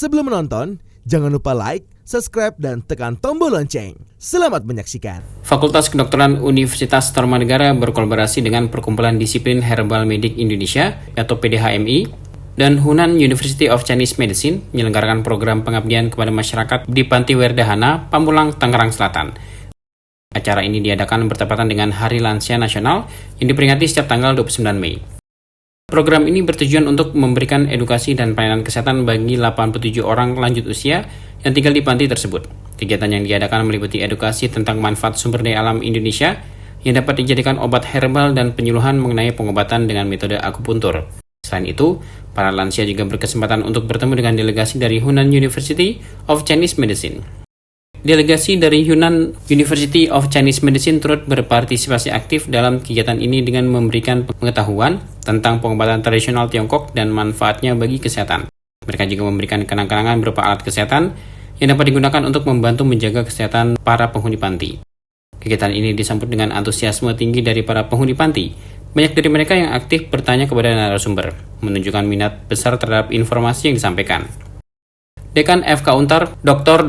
Sebelum menonton, jangan lupa like, subscribe, dan tekan tombol lonceng. Selamat menyaksikan. Fakultas Kedokteran Universitas Tarumanegara berkolaborasi dengan Perkumpulan Disiplin Herbal Medik Indonesia atau PDHMI dan Hunan University of Chinese Medicine menyelenggarakan program pengabdian kepada masyarakat di Panti Werdahana, Pamulang, Tangerang Selatan. Acara ini diadakan bertepatan dengan Hari Lansia Nasional yang diperingati setiap tanggal 29 Mei. Program ini bertujuan untuk memberikan edukasi dan pelayanan kesehatan bagi 87 orang lanjut usia yang tinggal di panti tersebut. Kegiatan yang diadakan meliputi edukasi tentang manfaat sumber daya alam Indonesia yang dapat dijadikan obat herbal dan penyuluhan mengenai pengobatan dengan metode akupuntur. Selain itu, para lansia juga berkesempatan untuk bertemu dengan delegasi dari Hunan University of Chinese Medicine. Delegasi dari Hunan University of Chinese Medicine turut berpartisipasi aktif dalam kegiatan ini dengan memberikan pengetahuan tentang pengobatan tradisional Tiongkok dan manfaatnya bagi kesehatan. Mereka juga memberikan kenang-kenangan berupa alat kesehatan yang dapat digunakan untuk membantu menjaga kesehatan para penghuni panti. Kegiatan ini disambut dengan antusiasme tinggi dari para penghuni panti. Banyak dari mereka yang aktif bertanya kepada narasumber, menunjukkan minat besar terhadap informasi yang disampaikan. Dekan FK Untar, Dr.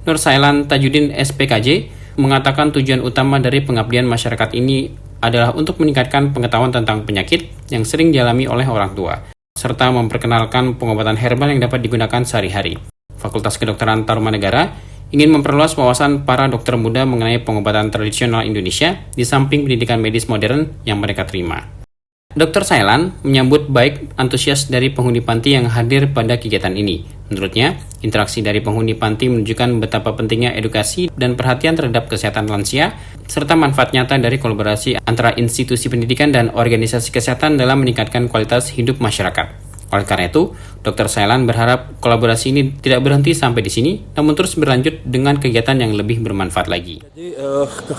Nur Sailan Tajudin SPKJ, mengatakan tujuan utama dari pengabdian masyarakat ini adalah untuk meningkatkan pengetahuan tentang penyakit yang sering dialami oleh orang tua, serta memperkenalkan pengobatan herbal yang dapat digunakan sehari-hari. Fakultas Kedokteran Tarumanegara ingin memperluas wawasan para dokter muda mengenai pengobatan tradisional Indonesia di samping pendidikan medis modern yang mereka terima. Dr. Sailan menyambut baik antusias dari penghuni panti yang hadir pada kegiatan ini. Menurutnya, interaksi dari penghuni panti menunjukkan betapa pentingnya edukasi dan perhatian terhadap kesehatan lansia, serta manfaat nyata dari kolaborasi antara institusi pendidikan dan organisasi kesehatan dalam meningkatkan kualitas hidup masyarakat. Oleh karena itu, Dr. Sailan berharap kolaborasi ini tidak berhenti sampai di sini, namun terus berlanjut dengan kegiatan yang lebih bermanfaat lagi. Jadi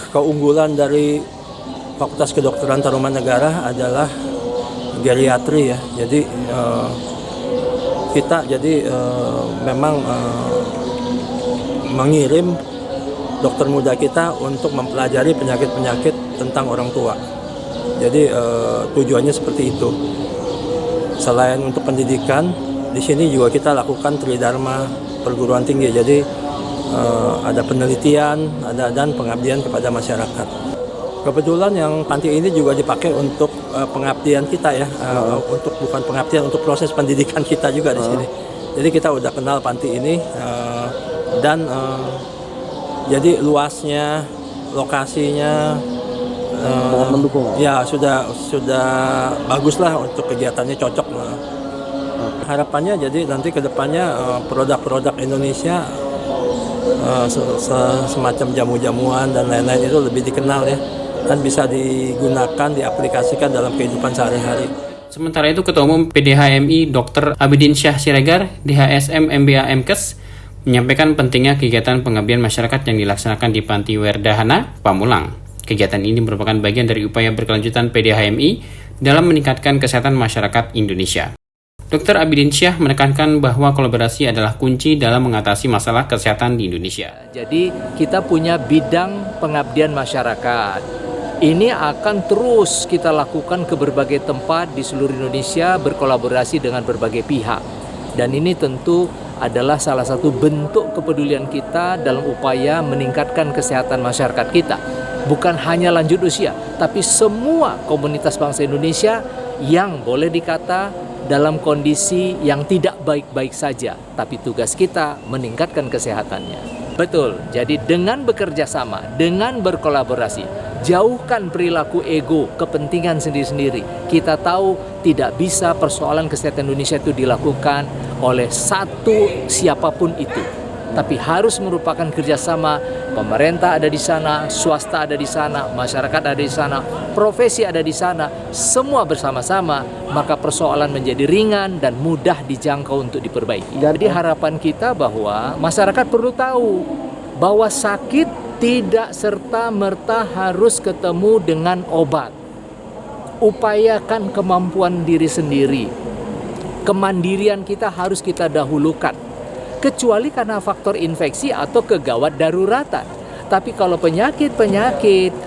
keunggulan dari Fakultas Kedokteran Tarumanegara adalah geriatri ya. Jadi kita memang mengirim dokter muda kita untuk mempelajari penyakit-penyakit tentang orang tua. Jadi tujuannya seperti itu. Selain untuk pendidikan, di sini juga kita lakukan Tridharma perguruan tinggi. Jadi ada penelitian, dan pengabdian kepada masyarakat. Kebetulan yang panti ini juga dipakai untuk pengabdian kita ya, bukan pengabdian, untuk proses pendidikan kita juga di sini. Jadi kita udah kenal panti ini dan jadi luasnya, lokasinya mendukung. Ya sudah bagus lah untuk kegiatannya, cocok. Harapannya jadi nanti kedepannya produk-produk Indonesia semacam jamu-jamuan dan lain-lain itu lebih dikenal ya, dan bisa digunakan, diaplikasikan dalam kehidupan sehari-hari. Sementara itu, Ketua Umum PDHMI Dr. Abidin Syah Siregar, DHSM MBA MKes, menyampaikan pentingnya kegiatan pengabdian masyarakat yang dilaksanakan di Panti Werdahana, Pamulang. Kegiatan ini merupakan bagian dari upaya berkelanjutan PDHMI dalam meningkatkan kesehatan masyarakat Indonesia. Dr. Abidin Syah menekankan bahwa kolaborasi adalah kunci dalam mengatasi masalah kesehatan di Indonesia. Jadi kita punya bidang pengabdian masyarakat. Ini akan terus kita lakukan ke berbagai tempat di seluruh Indonesia, berkolaborasi dengan berbagai pihak. Dan ini tentu adalah salah satu bentuk kepedulian kita dalam upaya meningkatkan kesehatan masyarakat kita. Bukan hanya lanjut usia, tapi semua komunitas bangsa Indonesia yang boleh dikata dalam kondisi yang tidak baik-baik saja, tapi tugas kita meningkatkan kesehatannya. Betul, jadi dengan bekerja sama, dengan berkolaborasi, jauhkan perilaku ego, kepentingan sendiri-sendiri. Kita tahu tidak bisa persoalan kesehatan Indonesia itu dilakukan oleh satu siapapun itu, tapi harus merupakan kerjasama. Pemerintah ada di sana, swasta ada di sana, masyarakat ada di sana, profesi ada di sana, semua bersama-sama, maka persoalan menjadi ringan dan mudah dijangkau untuk diperbaiki. Jadi harapan kita bahwa masyarakat perlu tahu bahwa sakit tidak serta-merta harus ketemu dengan obat. Upayakan kemampuan diri sendiri. Kemandirian kita harus kita dahulukan. Kecuali karena faktor infeksi atau kegawat daruratan. Tapi kalau penyakit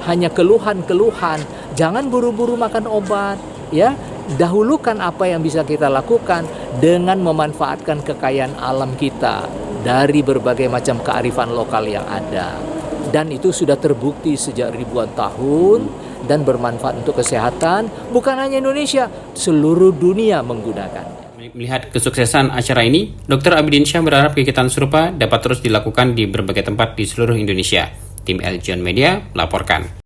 hanya keluhan-keluhan, jangan buru-buru makan obat, ya. dahulukan apa yang bisa kita lakukan dengan memanfaatkan kekayaan alam kita dari berbagai macam kearifan lokal yang ada. Dan itu sudah terbukti sejak ribuan tahun dan bermanfaat untuk kesehatan, bukan hanya Indonesia, seluruh dunia menggunakannya. Melihat kesuksesan acara ini, Dr. Abidin Syah berharap kegiatan serupa dapat terus dilakukan di berbagai tempat di seluruh Indonesia. Tim El John Media melaporkan.